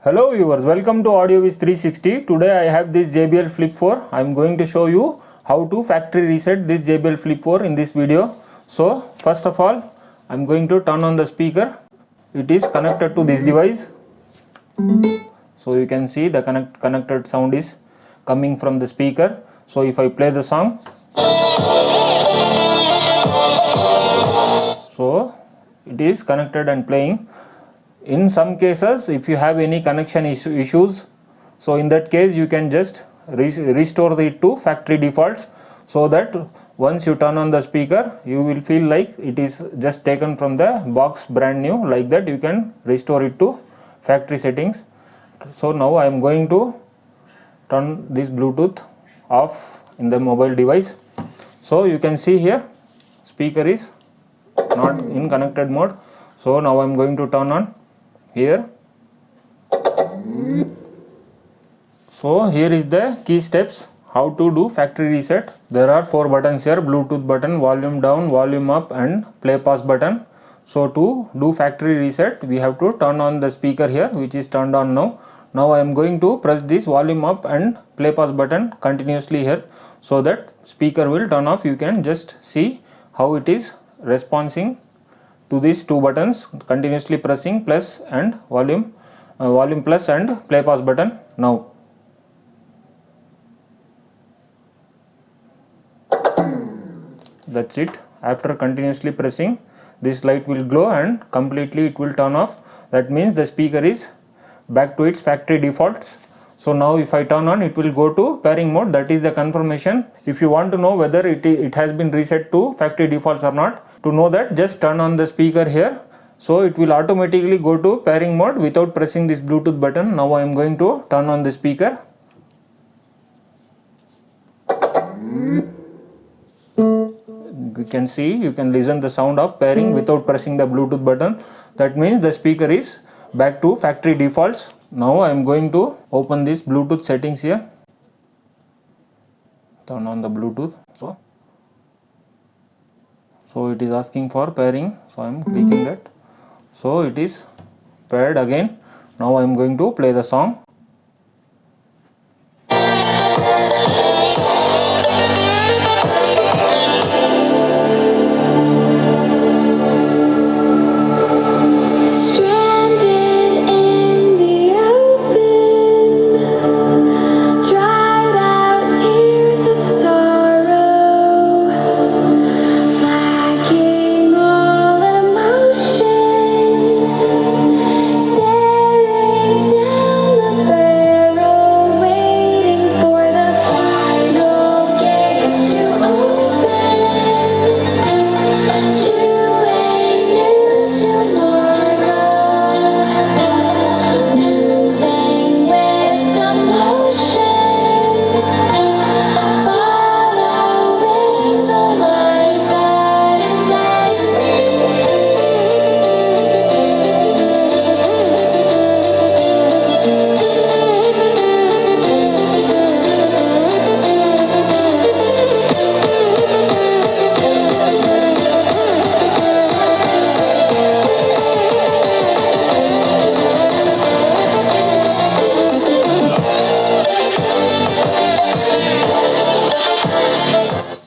Hello viewers, welcome to AudioViz 360. Today I have this JBL Flip 4. I am going to show you how to factory reset this JBL Flip 4 in this video. So first of all, I am going to turn on the speaker. It is connected to this device. So you can see the connected sound is coming from the speaker. So if I play the song, so it is connected and playing. In some cases, if you have any connection issues, so in that case you can just restore it to factory defaults, so that once you turn on the speaker you will feel like it is just taken from the box brand new. Like that you can restore it to factory settings. So now I am going to turn this Bluetooth off in the mobile device. So you can see here speaker is not in connected mode. So now I am going to turn on here. So here is the key steps how to do factory reset. There are 4 buttons here: Bluetooth button, volume down, volume up and play pause button. So to do factory reset we have to turn on the speaker here, which is turned on now. Now I am going to press this volume up and play pause button continuously here, so that speaker will turn off. You can just see how it is responding to these 2 buttons, continuously pressing plus and volume plus and play pause button now. That's it. After continuously pressing, this light will glow and completely it will turn off. That means the speaker is back to its factory defaults. So now if I turn on, it will go to pairing mode. That is the confirmation. If you want to know whether it has been reset to factory defaults or not, to know that, just turn on the speaker here. So it will automatically go to pairing mode without pressing this Bluetooth button. Now I am going to turn on the speaker. You can see, you can listen the sound of pairing without pressing the Bluetooth button. That means the speaker is back to factory defaults. Now I am going to open this Bluetooth settings here. Turn on the Bluetooth. So it is asking for pairing. So I am clicking that. So it is paired again. Now I am going to play the song.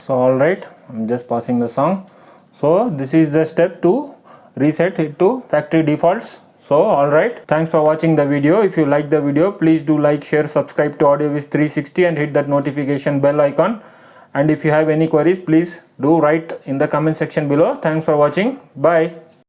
So alright, I'm just pausing the song. So this is the step to reset it to factory defaults. So alright, thanks for watching the video. If you like the video, please do like, share, subscribe to AudioViz 360 and hit that notification bell icon. And if you have any queries, please do write in the comment section below. Thanks for watching. Bye.